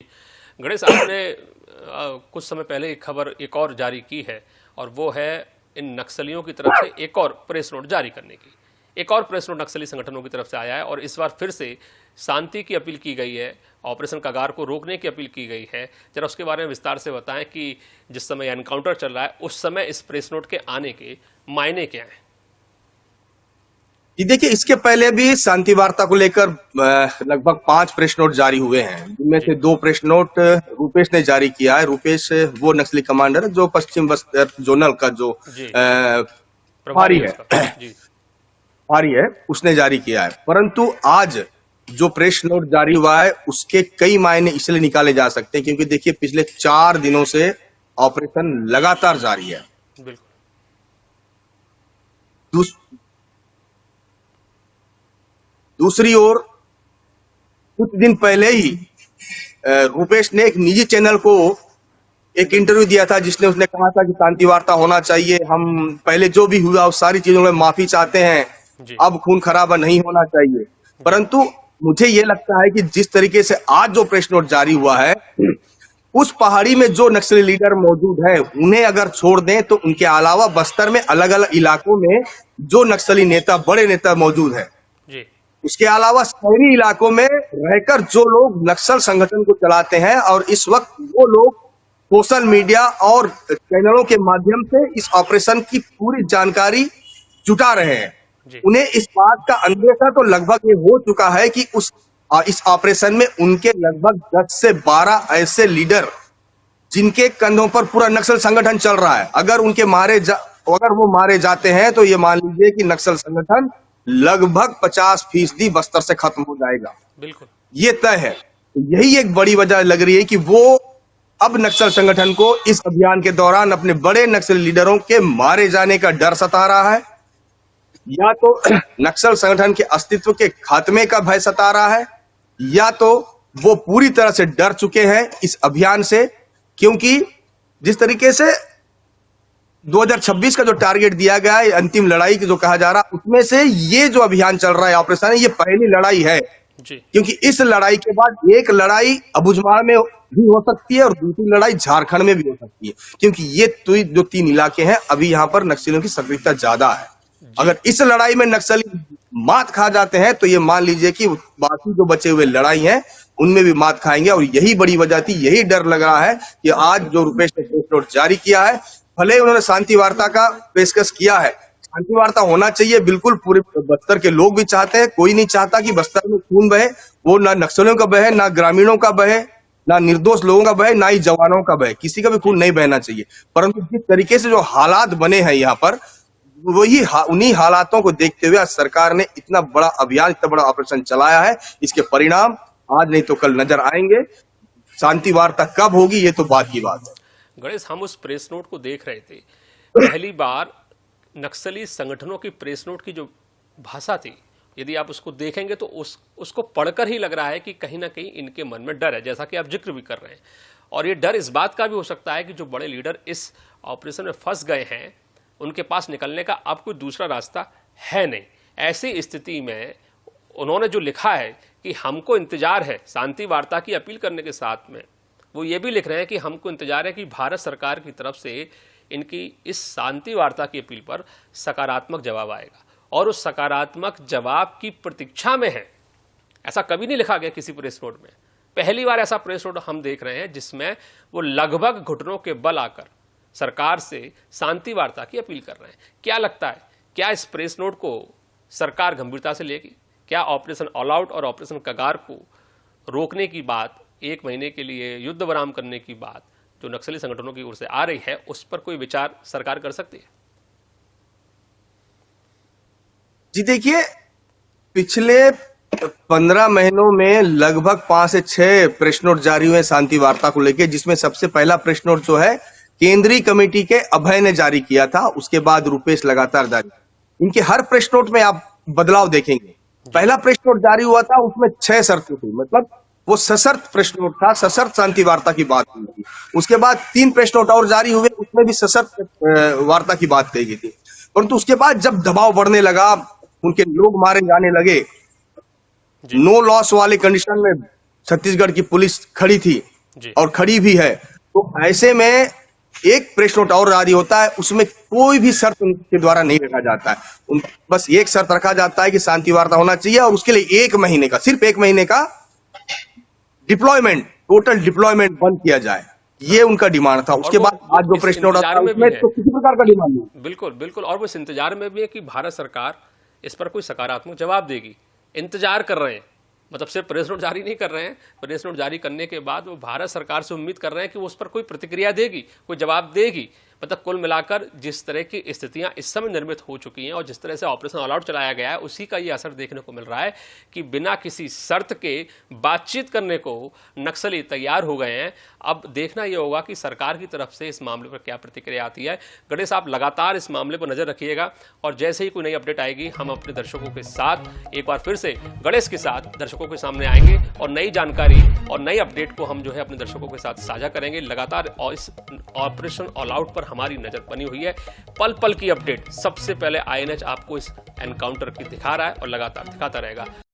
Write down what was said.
गणेश, आपने कुछ समय पहले एक खबर एक और जारी की है, और वो है इन नक्सलियों की तरफ से एक और प्रेस नोट जारी करने की। एक और प्रेस नोट नक्सली संगठनों की तरफ से आया है, और इस बार फिर से शांति की अपील की गई है, ऑपरेशन कगार को रोकने की अपील की गई है। जरा उसके बारे में विस्तार से बताएं कि जिस समय एनकाउंटर चल रहा है उस समय इस प्रेस नोट के आने के मायने क्या हैं। जी देखिए, इसके पहले भी शांति वार्ता को लेकर लगभग 5 प्रेस नोट जारी हुए हैं, जिनमें जी। से 2 प्रेस नोट रूपेश ने जारी किया है। रूपेश वो नक्सली कमांडर है जो पश्चिम बस्तर जोनल का जो जी। प्रभारी प्रभारी है है उसका। जी। प्रभारी है, उसने जारी किया है। परंतु आज जो प्रेस नोट जारी हुआ है उसके कई मायने इसलिए निकाले जा सकते हैं क्योंकि देखिए, पिछले 4 दिनों से ऑपरेशन लगातार जारी है। बिल्कुल। दूस, दूसरी ओर कुछ दिन पहले ही रूपेश ने एक निजी चैनल को एक इंटरव्यू दिया था जिसने उसने कहा था कि शांति वार्ता होना चाहिए, हम पहले जो भी हुआ उस सारी चीजों में माफी चाहते हैं, जी। अब खून खराबा नहीं होना चाहिए। जी। परंतु मुझे ये लगता है कि जिस तरीके से आज जो प्रेस नोट जारी हुआ है, उस पहाड़ी में जो नक्सली लीडर मौजूद है उन्हें अगर छोड़ दें तो उनके अलावा बस्तर में अलग अलग इलाकों में जो नक्सली नेता, बड़े नेता मौजूद है, जी। उसके अलावा शहरी इलाकों में रहकर जो लोग नक्सल संगठन को चलाते हैं और इस वक्त वो लोग सोशल मीडिया और चैनलों के माध्यम से इस ऑपरेशन की पूरी जानकारी जुटा रहे हैं, जी। उन्हें इस बात का अंदेशा तो लगभग ये हो चुका है कि इस ऑपरेशन में उनके लगभग 10 से 12 ऐसे लीडर जिनके कंधों पर पूरा नक्सल संगठन चल रहा है, अगर वो मारे जाते हैं तो ये मान लीजिए कि नक्सल संगठन लगभग 50% बस्तर से खत्म हो जाएगा। बिल्कुल। ये तय है। तो यही एक बड़ी वजह लग रही है कि वो अब नक्सल संगठन को इस अभियान के दौरान अपने बड़े नक्सली लीडरों के मारे जाने का डर सता रहा है, या तो नक्सल संगठन के अस्तित्व के खात्मे का भय सता रहा है, या तो वो पूरी तरह से डर चुके हैं इस अभियान से। क्योंकि जिस तरीके से 2026 का जो टारगेट दिया गया है, अंतिम लड़ाई जो कहा जा रहा है, उसमें से ये जो अभियान चल रहा है, ऑपरेशन है, ये पहली लड़ाई है। जी। क्योंकि इस लड़ाई के बाद एक लड़ाई अबुझमाड़ में भी हो सकती है और दूसरी लड़ाई झारखंड में भी हो सकती है, क्योंकि ये जो 3 इलाके हैं अभी यहाँ पर नक्सलियों की सक्रियता ज्यादा है। जी। अगर इस लड़ाई में नक्सली मात खा जाते हैं तो ये मान लीजिए कि बाकी जो बचे हुए लड़ाई हैं उनमें भी मात खाएंगे, और यही बड़ी वजह थी, यही डर लग रहा है कि आज जो रुपेश ने प्रेस नोट जारी किया है, भले ही उन्होंने शांति वार्ता का पेशकश किया है, शांति वार्ता होना चाहिए, बिल्कुल पूरे बस्तर के लोग भी चाहते हैं, कोई नहीं चाहता कि बस्तर में खून बहे, वो ना नक्सलियों का बहे, ना ग्रामीणों का बहे, ना निर्दोष लोगों का बहे, ना ही जवानों का बहे, किसी का भी खून नहीं बहना चाहिए। परंतु जिस तरीके से जो हालात बने हैं यहाँ पर, उन्हीं हालातों को देखते हुए आज सरकार ने इतना बड़ा अभियान, इतना बड़ा ऑपरेशन चलाया है। इसके परिणाम आज नहीं तो कल नजर आएंगे। शांति वार्ता कब होगी ये तो बात की बात है। गणेश, हम उस प्रेस नोट को देख रहे थे, पहली बार नक्सली संगठनों की प्रेस नोट की जो भाषा थी, यदि आप उसको देखेंगे तो उसको पढ़कर ही लग रहा है कि कहीं ना कहीं इनके मन में डर है, जैसा कि आप जिक्र भी कर रहे हैं। और ये डर इस बात का भी हो सकता है कि जो बड़े लीडर इस ऑपरेशन में फंस गए हैं, उनके पास निकलने का अब कोई दूसरा रास्ता है नहीं। ऐसी स्थिति में उन्होंने जो लिखा है कि हमको इंतजार है, शांति वार्ता की अपील करने के साथ में वो ये भी लिख रहे हैं कि हमको इंतजार है कि भारत सरकार की तरफ से इनकी इस शांति वार्ता की अपील पर सकारात्मक जवाब आएगा, और उस सकारात्मक जवाब की प्रतीक्षा में है। ऐसा कभी नहीं लिखा गया किसी प्रेस नोट में। पहली बार ऐसा प्रेस नोट हम देख रहे हैं जिसमें वो लगभग घुटनों के बल आकर सरकार से शांति वार्ता की अपील कर रहे हैं। क्या लगता है, क्या इस प्रेस नोट को सरकार गंभीरता से लेगी? क्या ऑपरेशन ऑल आउट और ऑपरेशन कगार को रोकने की बात, 1 महीने के लिए युद्ध विराम करने की बात जो नक्सली संगठनों की ओर से आ रही है, उस पर कोई विचार सरकार कर सकती है? जी देखिए, पिछले 15 महीनों में लगभग 5 से 6 प्रेस नोट जारी हुए शांति वार्ता को लेकर, जिसमें सबसे पहला प्रेस नोट जो है केंद्रीय कमेटी के अभय ने जारी किया था, उसके बाद रुपेश लगातार जारी। इनके हर प्रेस नोट में आप बदलाव देखेंगे। पहला प्रेस नोट जारी हुआ था, उसमें 6 शर्तें थी, मतलब वो सशर्त प्रेस नोट था, सशर्त शांति वार्ता की बात हुई थी। उसके बाद 3 प्रेस नोट और जारी हुए, उसमें भी सशर्त वार्ता की बात कही गई थी। परंतु उसके बाद जब दबाव बढ़ने लगा, उनके लोग मारे जाने लगे, नो लॉस वाले कंडीशन में छत्तीसगढ़ की पुलिस खड़ी थी जी। और खड़ी भी है। तो ऐसे में एक प्रेस नोट और जारी होता है, उसमें कोई भी शर्त उनके द्वारा नहीं रखा जाता है। बस एक शर्त रखा जाता है कि शांति वार्ता होना चाहिए और उसके लिए 1 महीने का, सिर्फ 1 महीने का डिप्लॉयमेंट, टोटल डिप्लॉयमेंट बंद किया जाए, ये उनका डिमांड था। उसके बाद आज जो इस प्रेस नोट आता इंतजार है में उसमें भी है। तो किसी प्रकार का डिमांड नहीं। बिल्कुल बिल्कुल, और वो इस इंतजार में भी है कि भारत सरकार इस पर कोई सकारात्मक जवाब देगी। इंतजार कर रहे हैं, मतलब सिर्फ प्रेस नोट जारी नहीं कर रहे हैं, प्रेस नोट जारी करने के बाद वो भारत सरकार से उम्मीद कर रहे हैं कि वो उस पर कोई प्रतिक्रिया देगी, कोई जवाब देगी। मतलब कुल मिलाकर जिस तरह की स्थितियां इस समय निर्मित हो चुकी हैं और जिस तरह से ऑपरेशन ऑल आउट चलाया गया है, उसी का ये असर देखने को मिल रहा है कि बिना किसी शर्त के बातचीत करने को नक्सली तैयार हो गए हैं। अब देखना ये होगा कि सरकार की तरफ से इस मामले पर क्या प्रतिक्रिया आती है। गणेश, आप लगातार इस मामले पर नजर रखिएगा और जैसे ही कोई नई अपडेट आएगी हम अपने दर्शकों के साथ एक बार फिर से गणेश के साथ दर्शकों के सामने आएंगे और नई जानकारी और नई अपडेट को हम जो है अपने दर्शकों के साथ साझा करेंगे। लगातार इस ऑपरेशन ऑल आउट पर हमारी नजर बनी हुई है। पल पल की अपडेट सबसे पहले INH आपको इस एनकाउंटर की दिखा रहा है और लगातार दिखाता रहेगा।